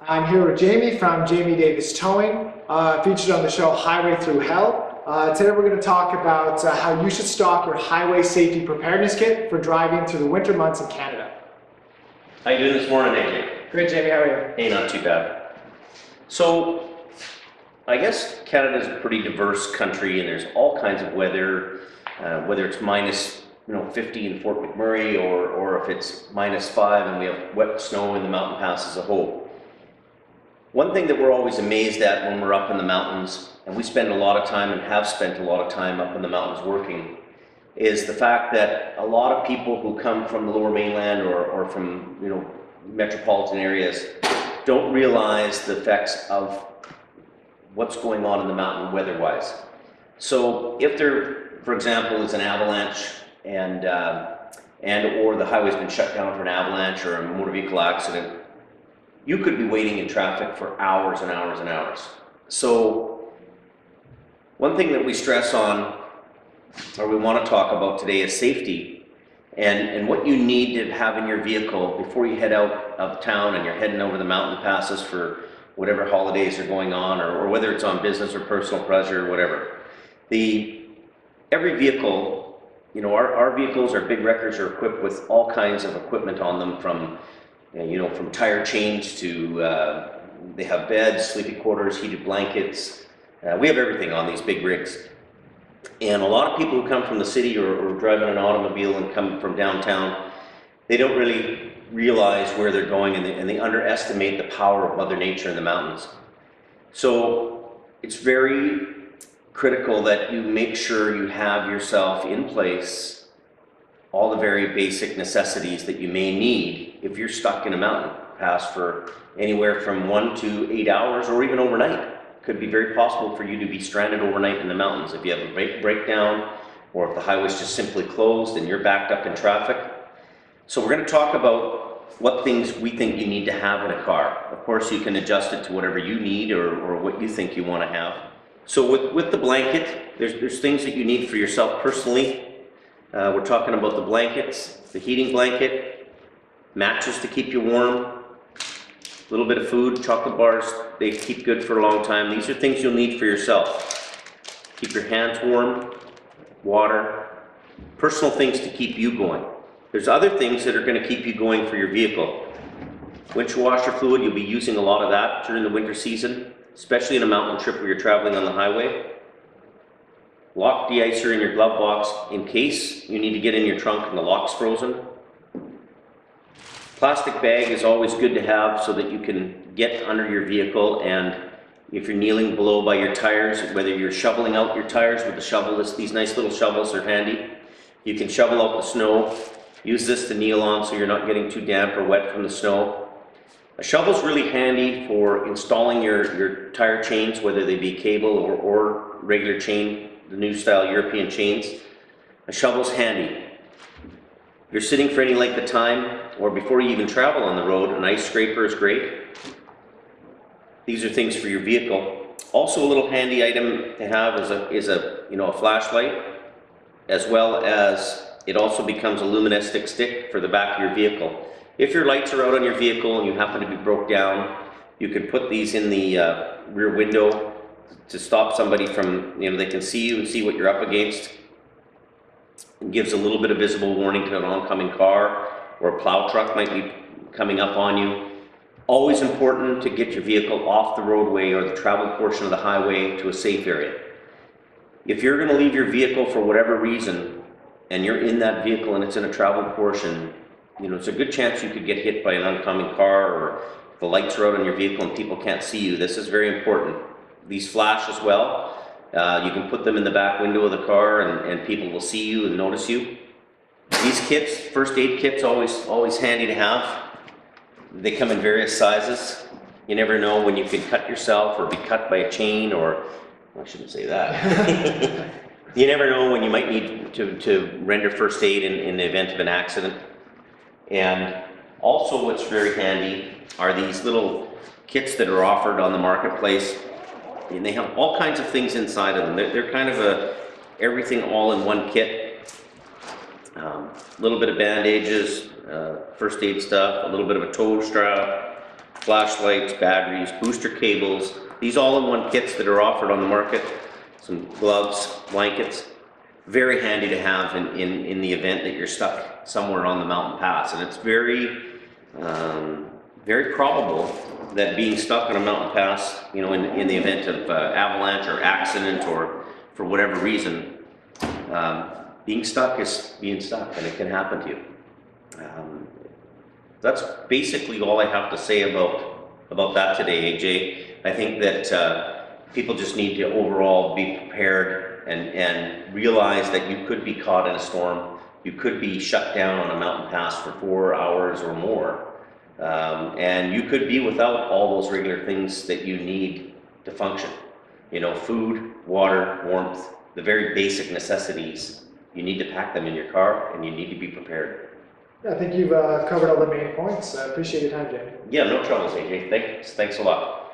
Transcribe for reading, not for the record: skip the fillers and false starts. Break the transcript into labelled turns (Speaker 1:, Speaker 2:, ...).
Speaker 1: I'm here with Jamie from Jamie Davis Towing, featured on the show Highway Through Hell. Today we're going to talk about how you should stock your highway safety preparedness kit for driving through the winter months in Canada.
Speaker 2: How you doing this morning, AJ?
Speaker 1: Great, Jamie. How are you?
Speaker 2: Hey, not too bad. So, I guess Canada is a pretty diverse country, and there's all kinds of weather, whether it's minus 50 in Fort McMurray, or if it's -5 and we have wet snow in the mountain pass as a whole. One thing that we're always amazed at when we're up in the mountains, and we spend a lot of time and have spent a lot of time up in the mountains working, is the fact that a lot of people who come from the lower mainland or from metropolitan areas don't realize the effects of what's going on in the mountain weather-wise. So if there, for example, is an avalanche and or the highway's been shut down for an avalanche or a motor vehicle accident, you could be waiting in traffic for hours and hours and hours. So one thing that we stress on, or we want to talk about today, is safety and what you need to have in your vehicle before you head out of town and you're heading over the mountain passes for whatever holidays are going on, or whether it's on business or personal pleasure or whatever. Every vehicle, our vehicles, our big wreckers, are equipped with all kinds of equipment on them, from tire chains to, they have beds, sleeping quarters, heated blankets. We have everything on these big rigs. And a lot of people who come from the city or driving an automobile and come from downtown, they don't really realize where they're going, and they underestimate the power of Mother Nature in the mountains. So it's very critical that you make sure you have yourself in place all the very basic necessities that you may need if you're stuck in a mountain pass for anywhere from 1 to 8 hours, or even overnight. It could be very possible for you to be stranded overnight in the mountains if you have a breakdown, or if the highway's just simply closed and you're backed up in traffic. So we're going to talk about what things we think you need to have in a car. Of course, you can adjust it to whatever you need or what you think you want to have. So with the blanket, there's things that you need for yourself personally. We're talking about the blankets, the heating blanket, mattress to keep you warm, a little bit of food, chocolate bars, they keep good for a long time. These are things you'll need for yourself. Keep your hands warm, water, personal things to keep you going. There's other things that are going to keep you going for your vehicle. Windshield washer fluid, you'll be using a lot of that during the winter season, especially in a mountain trip where you're traveling on the highway. Lock de-icer in your glove box in case you need to get in your trunk and the lock's frozen. Plastic bag is always good to have so that you can get under your vehicle, and if you're kneeling below by your tires, whether you're shoveling out your tires with the shovel, these nice little shovels are handy. You can shovel out the snow. Use this to kneel on so you're not getting too damp or wet from the snow. A shovel's really handy for installing your tire chains, whether they be cable or regular chain, the new style European chains. A shovel's handy. If you're sitting for any length of time, or before you even travel on the road, an ice scraper is great. These are things for your vehicle. Also, a little handy item to have is a flashlight, as well as it also becomes a luminescent stick for the back of your vehicle. If your lights are out on your vehicle and you happen to be broke down, you can put these in the rear window to stop somebody from, they can see you and see what you're up against. It gives a little bit of visible warning to an oncoming car, or a plow truck might be coming up on you. Always important to get your vehicle off the roadway or the travel portion of the highway to a safe area. If you're going to leave your vehicle for whatever reason, and you're in that vehicle and it's in a travel portion, it's a good chance you could get hit by an oncoming car, or the lights are out on your vehicle and people can't see you. This is very important. These flash as well. You can put them in the back window of the car, and people will see you and notice you. These kits, first aid kits, always handy to have. They come in various sizes. You never know when you could cut yourself or be cut by a chain, or I shouldn't say that. You never know when you might need to render first aid in the event of an accident. And also what's very handy are these little kits that are offered on the marketplace. And they have all kinds of things inside of them. They're kind of a everything all in one kit. A little bit of bandages, first aid stuff, a little bit of a toe strap, flashlights, batteries, booster cables, these all-in-one kits that are offered on the market, some gloves, blankets, very handy to have in the event that you're stuck somewhere on the mountain pass. And it's very probable that being stuck on a mountain pass, you know, in the event of avalanche or accident or for whatever reason, being stuck is being stuck, and it can happen to you. That's basically all I have to say about that today, AJ. I think that people just need to overall be prepared and realize that you could be caught in a storm. You could be shut down on a mountain pass for 4 hours or more. And you could be without all those regular things that you need to function. You know, food, water, warmth, the very basic necessities. You need to pack them in your car, and you need to be prepared.
Speaker 1: Yeah, I think you've covered all the main points. I appreciate your time, Jamie.
Speaker 2: Yeah, no troubles, AJ. Thanks a lot.